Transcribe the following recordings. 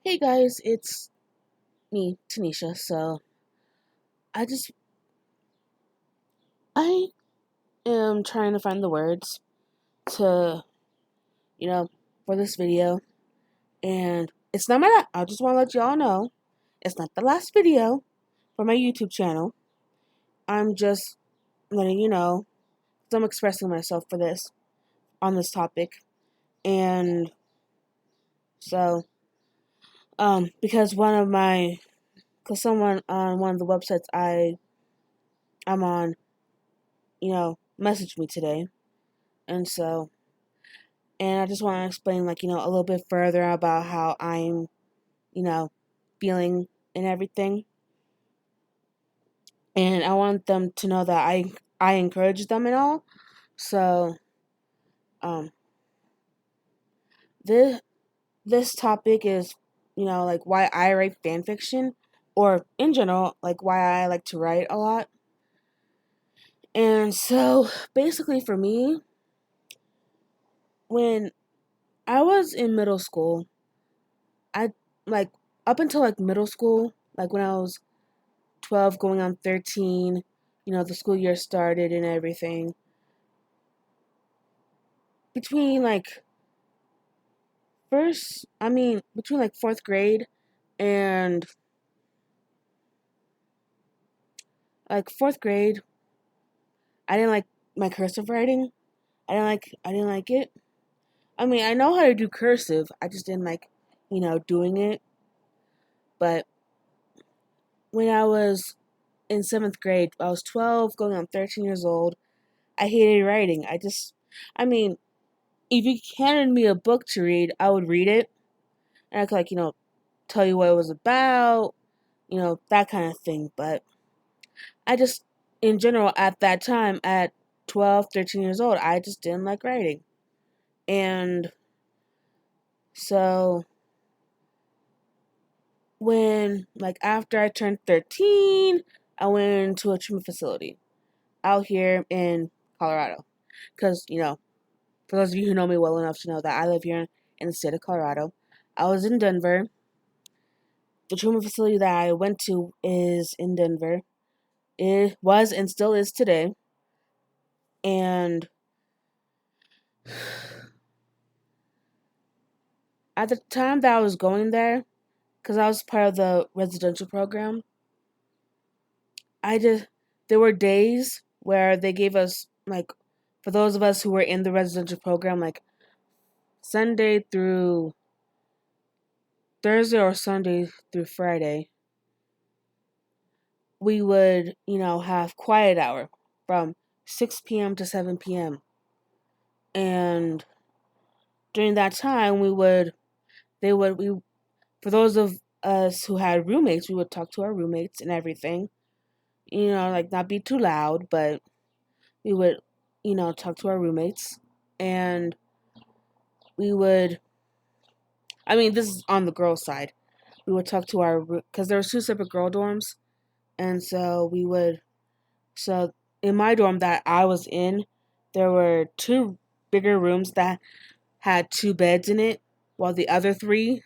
Hey guys, it's me, Tanisha. I just I am trying to find the words to, you know, for this video, and it's not I just want to let y'all know it's not the last video for my YouTube channel. I'm just letting you know 'cause I'm expressing myself for this on this topic, and so because someone on one of the websites I'm on, messaged me today, and so and I just want to explain, a little bit further about how I'm, you know, feeling and everything. And I want them to know that I encourage them and all. So, um, this this topic is, like why I write fan fiction, or in general, like why I like to write a lot. And so, basically, for me, when I was in middle school, I like up until like middle school, like when I was 12 going on 13, the school year started and everything. Between like between like fourth grade and like fourth grade, I didn't like my cursive writing. I didn't like it. I mean, I know how to do cursive. I just didn't like, doing it. But when I was in seventh grade, I was 12 going on 13 years old. I hated writing. I mean, if you handed me a book to read, I would read it. And I could, tell you what it was about, that kind of thing. But I just, in general, at that time, at 12, 13 years old, I just didn't like writing. And so after I turned 13, I went to a treatment facility out here in Colorado. Because, for those of you who know me well enough to know that I live here in the state of Colorado, I was in Denver. The treatment facility that I went to is in Denver. It was and still is today. And at the time that I was going there, because I was part of the residential program, I just, there were days where they gave us, for those of us who were in the residential program, Sunday through Thursday or Sunday through Friday, we would, have quiet hour from 6 p.m. to 7 p.m. And during that time, we for those of us who had roommates, we would talk to our roommates and everything. Not be too loud, but we would, talk to our roommates. And we would, this is on the girls' side. We would talk to because there was two separate girl dorms. And so in my dorm that I was in, there were two bigger rooms that had two beds in it, while the other three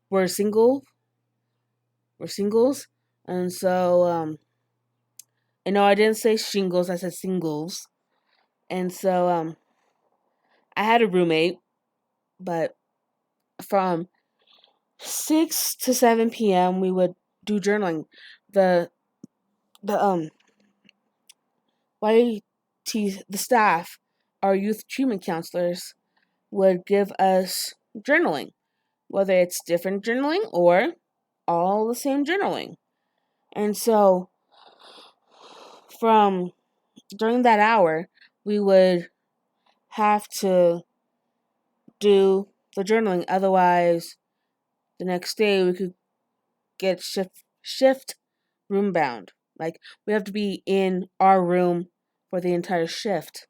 were single, were singles. And so, and no, I didn't say shingles, I said singles. And so, I had a roommate, but from 6 to 7 p.m. we would do journaling. The the the staff, our youth treatment counselors, would give us journaling, whether it's different journaling or all the same journaling. And so from during that hour, we would have to do the journaling. Otherwise, the next day we could get shift room bound. Like, we have to be in our room for the entire shift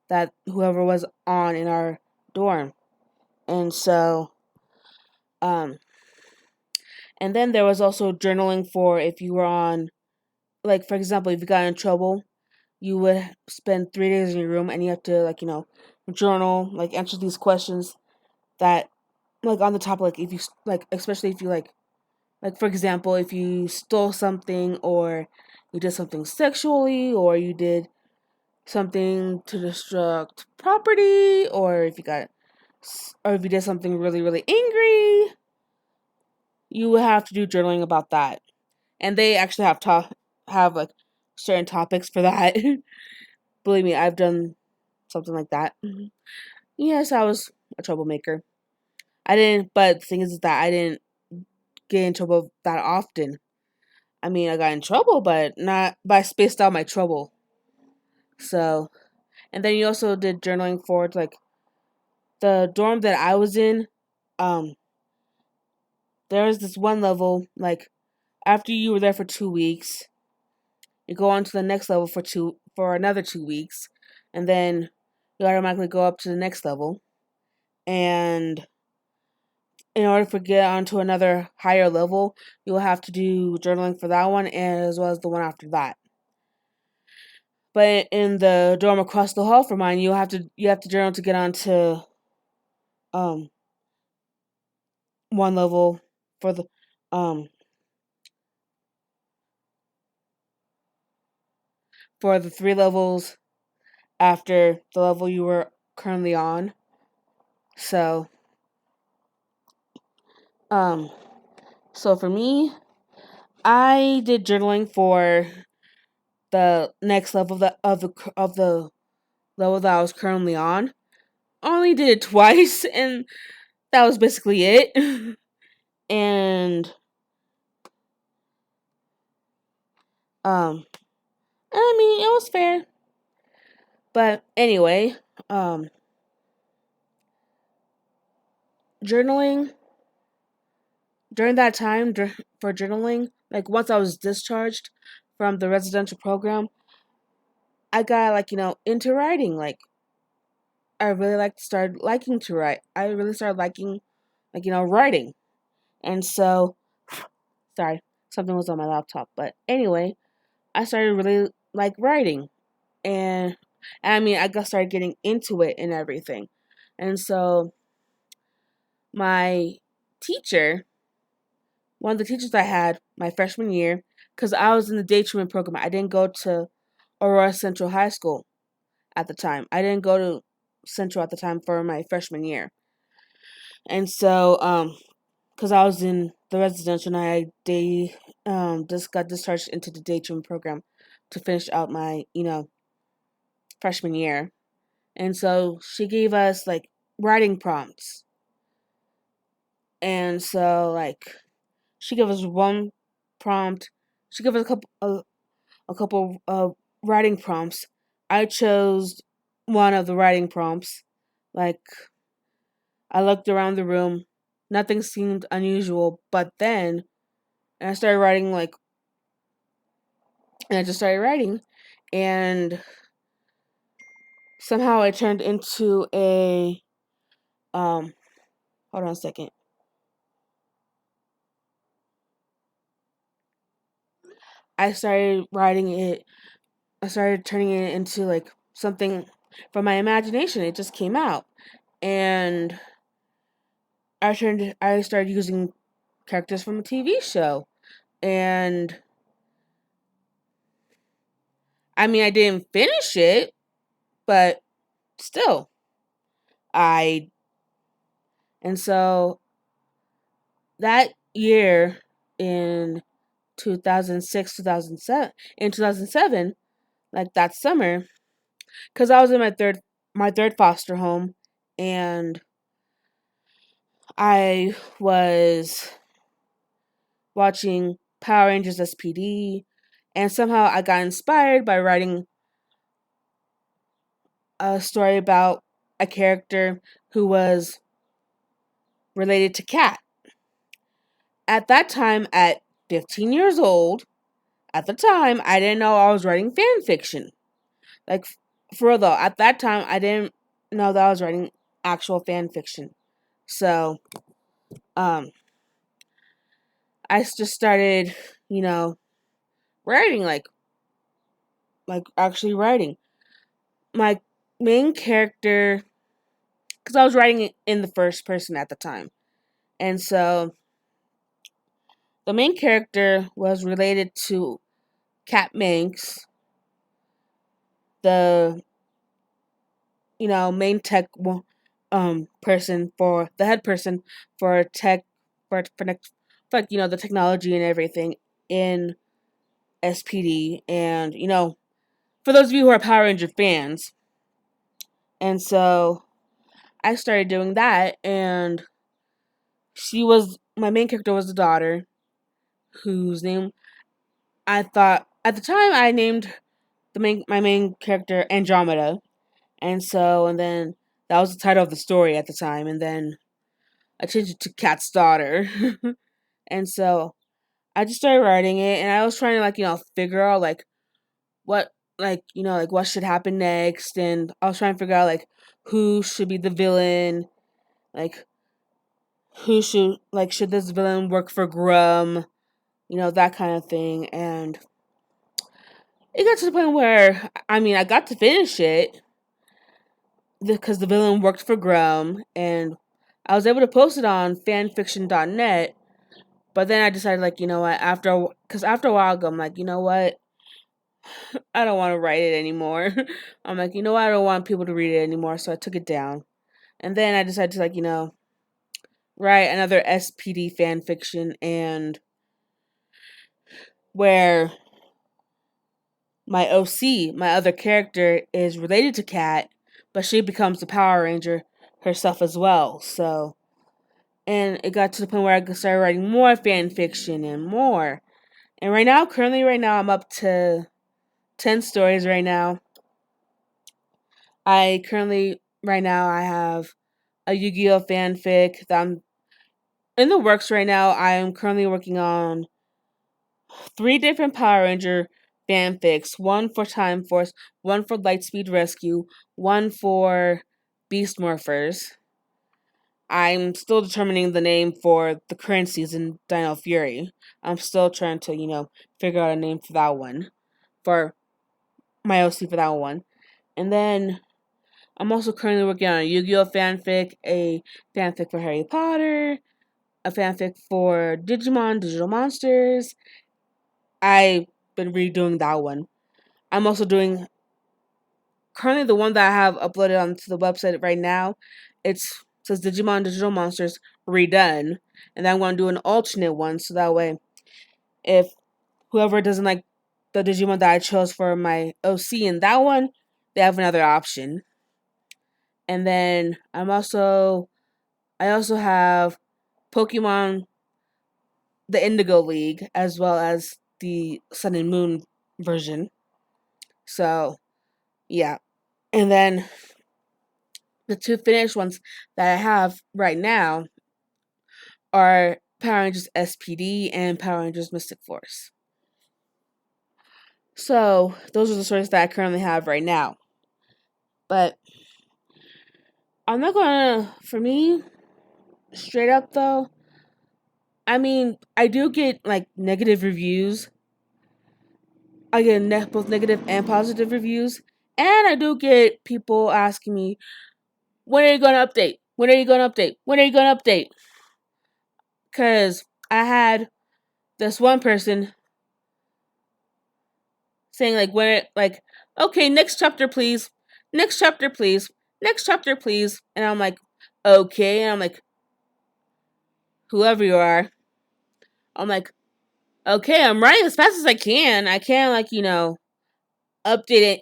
that whoever was on in our dorm. And so, um, and then there was also journaling for if you were on, like, for example, if you got in trouble, you would spend 3 days in your room and you have to, journal, answer these questions that like on the top, like if you like, especially if you like for example, if you stole something or you did something sexually or you did something to destruct property or if you got or if you did something really really angry, you would have to do journaling about that. And they actually have like certain topics for that. Believe me, I've done something like that. Yes, I was a troublemaker. I didn't, but the thing is that I didn't get in trouble that often. I mean, I got in trouble, but not, but I spaced out my trouble. So, and then you also did journaling for like the dorm that I was in. Um, there was this one level, like after you were there for 2 weeks, you go on to the next level for another 2 weeks, and then you automatically go up to the next level. And in order to get onto another higher level, you'll have to do journaling for that one and as well as the one after that. But in the dorm across the hall from mine, you have to journal to get onto um one level for the um for the three levels after the level you were currently on. So um so for me, I did journaling for the next level of the level that I was currently on. Only did it twice, and that was basically it. And um, I mean, it was fair. But anyway, um, journaling during that time for journaling, like once I was discharged from the residential program, I got like into writing. Like I really started liking to write. I really started liking like writing, and so sorry, something was on my laptop. But anyway, I started really like writing, and I mean I got started getting into it and everything, and so my teacher, one of the teachers I had my freshman year, because I was in the day treatment program. I didn't go to Aurora Central High School at the time. I didn't go to Central at the time for my freshman year, and so because I was in the residential and just got discharged into the day treatment program to finish out my freshman year. And so she gave us like writing prompts. And so like she gave us one prompt. She gave us a couple of writing prompts. I chose one of the writing prompts. Like I looked around the room. Nothing seemed unusual, but then and I started writing and I just started writing and somehow it turned into a hold on a second. I started writing it I started turning it into like something from my imagination. It just came out. And I started using characters from a TV show. And I mean I didn't finish it, but still I and so that year in 2006, 2007, in 2007, like that summer, cuz I was in my third foster home and I was watching Power Rangers SPD, and somehow I got inspired by writing a story about a character who was related to Kat. At that time, at 15 years old, at the time, I didn't know I was writing fan fiction. Like, for real though, at that time, I didn't know that I was writing actual fan fiction. So, um, I just started, you know, writing, like actually writing. My main character, because I was writing it in the first person at the time. And so the main character was related to Cat Manx, the main tech person for the head person for tech for next for, like the technology and everything in SPD. And for those of you who are Power Ranger fans, and so I started doing that, and she was my main character was the daughter, whose name I thought at the time I named my main character Andromeda. And then that was the title of the story at the time, and then I changed it to Cat's Daughter. And so I just started writing it, and I was trying to figure out what like what should happen next, and I was trying to figure out who should be the villain, like who should this villain work for Grum, that kind of thing. And it got to the point where I got to finish it because the villain worked for Grum, and I was able to post it on fanfiction.net. But then I decided, what, because after a while ago, I'm like, you know what, I don't want to write it anymore. I'm like, I don't want people to read it anymore, so I took it down. And then I decided to, write another SPD fan fiction, and where my OC, my other character, is related to Cat, but she becomes the Power Ranger herself as well. So, and it got to the point where I started writing more fan fiction and more. And currently right now, I'm up to 10 stories right now. Right now, I have a Yu-Gi-Oh fanfic that I'm in the works right now. I am currently working on 3 different Power Ranger fanfics. One for Time Force, one for Lightspeed Rescue, one for Beast Morphers. I'm still determining the name for the current season, Dino Fury. I'm still trying to, figure out a name for that one. For my OC for that one. And then I'm also currently working on a Yu-Gi-Oh fanfic, a fanfic for Harry Potter, a fanfic for Digimon, Digital Monsters. I've been redoing that one. I'm also doing currently the one that I have uploaded onto the website right now. It says Digimon Digital Monsters redone, and then I'm going to do an alternate one so that way, if whoever doesn't like the Digimon that I chose for my OC in that one, they have another option. And then I also have Pokemon the Indigo League as well as the Sun and Moon version. So, yeah. And then the 2 finished ones that I have right now are Power Rangers SPD and Power Rangers Mystic Force. So, those are the stories that I currently have right now. But I'm not gonna, for me, straight up though, I do get negative reviews. I get both negative and positive reviews. And I do get people asking me, when are you going to update? When are you going to update? When are you going to update? Because I had this one person saying, okay, next chapter, please. Next chapter, please. Next chapter, please. And I'm like, okay. And I'm like, whoever you are. I'm like, okay, I'm writing as fast as I can. I can't, update it.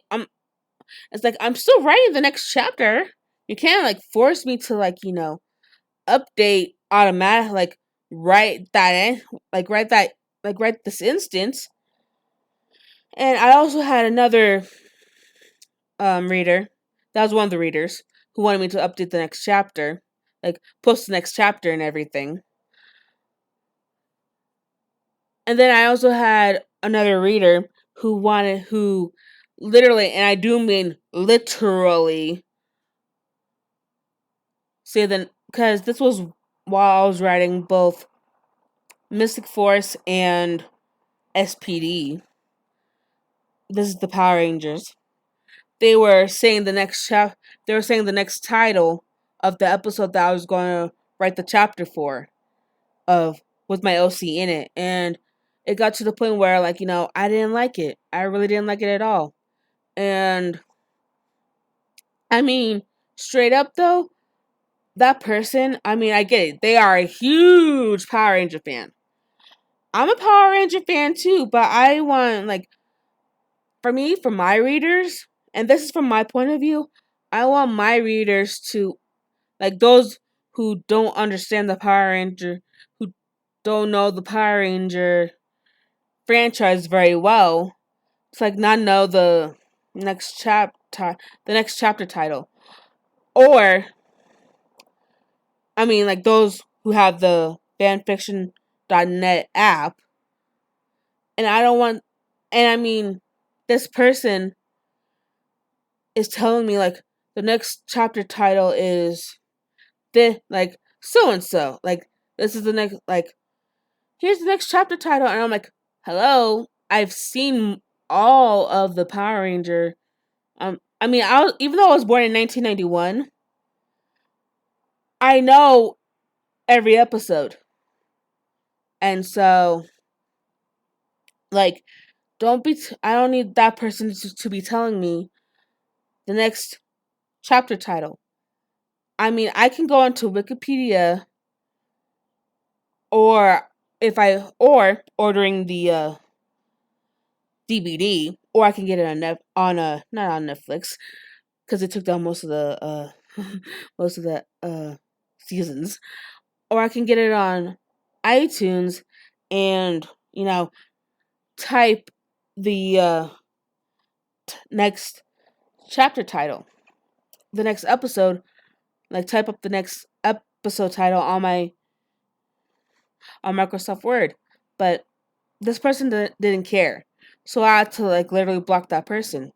It's like, I'm still writing the next chapter. You can't, force me to, update automatic, write that in, write this instance. And I also had another reader, that was one of the readers, who wanted me to update the next chapter, post the next chapter and everything. And then I also had another reader who literally, and I do mean literally, say that, because this was while I was writing both Mystic Force and SPD. This is the Power Rangers. They were saying the next They were saying the next title of the episode that I was going to write the chapter for. of with my OC in it, and it got to the point where like I didn't like it. I really didn't like it at all. And I mean, straight up though, that person, I mean, I get it. They are a huge Power Ranger fan. I'm a Power Ranger fan too, but I want like for me, for my readers, and this is from my point of view, I want my readers to like those who don't understand the Power Ranger, who don't know the Power Ranger franchise very well. It's like not know the next chapter title, or I mean, like those who have the fanfiction.net app, and I don't want, and I mean, this person is telling me like the next chapter title is this, like so and so, like this is the next, like here's the next chapter title, and I'm like, hello, I've seen all of the Power Ranger. I mean, even though I was born in 1991, I know every episode, and so like I don't need that person to be telling me the next chapter title. I mean, I can go onto Wikipedia, or if I or ordering the DVD, or I can get it not on Netflix because it took down most of the most of the seasons, or I can get it on iTunes and type the next chapter title, the next episode, like type up the next episode title on Microsoft Word. But this person didn't care, so I had to like literally block that person.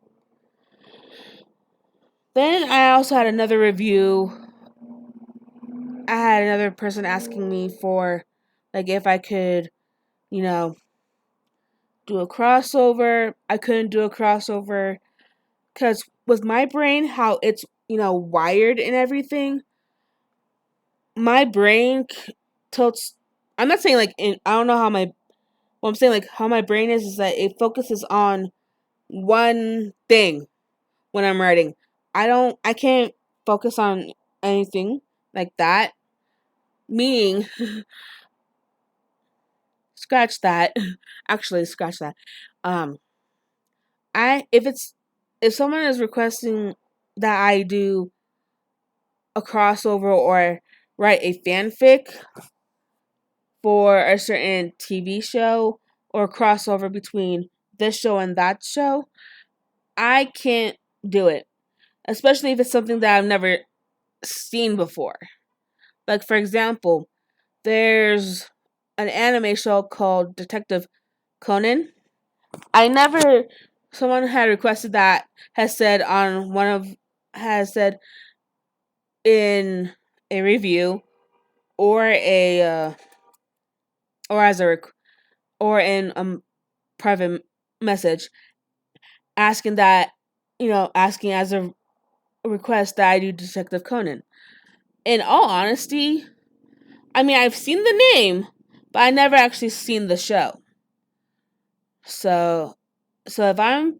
Then I also had another review. I had another person asking me for like if I could, you know, do a crossover. I couldn't do a crossover because with my brain, how it's wired and everything, my brain tilts. I'm not saying like I don't know how my. What I'm saying like how my brain is that it focuses on one thing when I'm writing. I can't focus on anything like that. Meaning, scratch that. Actually, scratch that. Um, I if someone is requesting that I do a crossover or write a fanfic for a certain TV show or crossover between this show and that show, I can't do it. Especially if it's something that I've never seen before. Like for example, there's an anime show called Detective Conan. I never someone had requested that has said on one of has said in a review or a or as a or in a private message asking that asking as a request that I do Detective Conan. In all honesty, I mean I've seen the name, but I never actually seen the show. So if I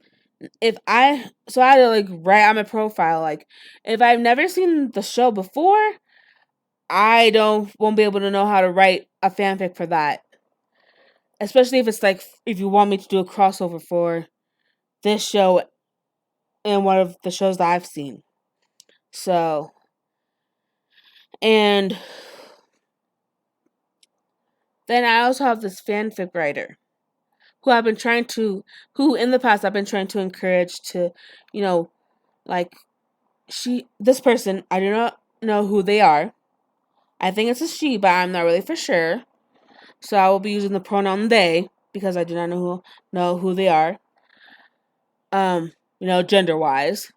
had to like write on my profile like if I've never seen the show before, I won't be able to know how to write a fanfic for that. Especially if it's like if you want me to do a crossover for this show and one of the shows that I've seen. So and then I also have this fanfic writer who I've been trying to who in the past I've been trying to encourage to, you know, like this person, I do not know who they are. I think it's a she, but I'm not really for sure. So I will be using the pronoun they because I do not know who they are. Gender wise.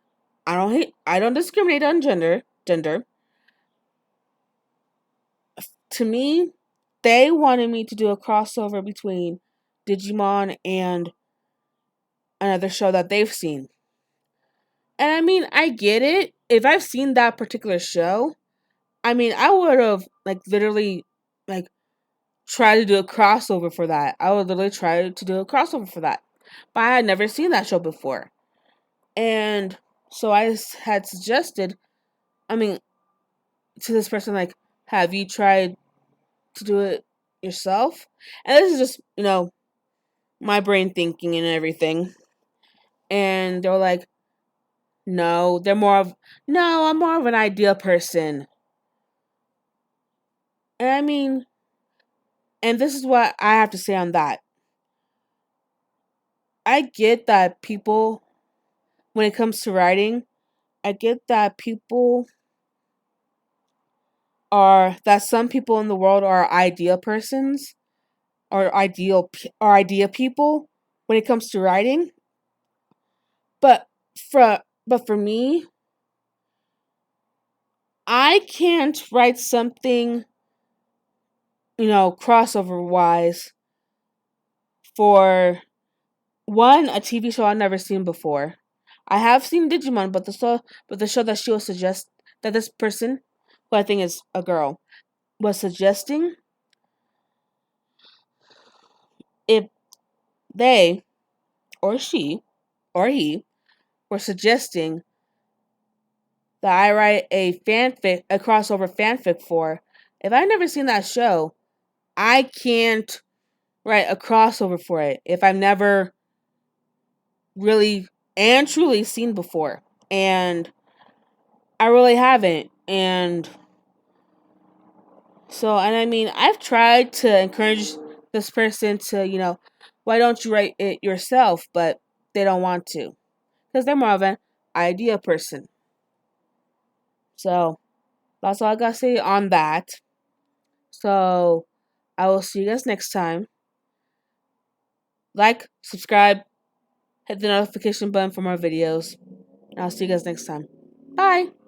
I don't discriminate on gender. To me, they wanted me to do a crossover between Digimon and another show that they've seen. And I mean, I get it. If I've seen that particular show, I mean, I would have like literally like try to do a crossover for that. I would literally try to do a crossover for that. But I had never seen that show before. And so I had suggested, I mean, to this person, like, have you tried to do it yourself? And this is just, my brain thinking and everything. And they're like, no, no, I'm more of an idea person. And I mean, and this is what I have to say on that. I get that people, when it comes to writing, I get that that some people in the world are idea persons or idea people when it comes to writing. But for me, I can't write something, crossover wise for one, a TV show I've never seen before. I have seen Digimon, but the show that she was that this person, who I think is a girl, was suggesting, if they or she or he were suggesting that I write a crossover fanfic for, if I've never seen that show, I can't write a crossover for it if I've never really and truly seen before. And I really haven't. And so, and I mean, I've tried to encourage this person to, why don't you write it yourself? But they don't want to because they're more of an idea person. So, that's all I gotta say on that. So, I will see you guys next time. Like, subscribe, hit the notification button for more videos. And I'll see you guys next time. Bye!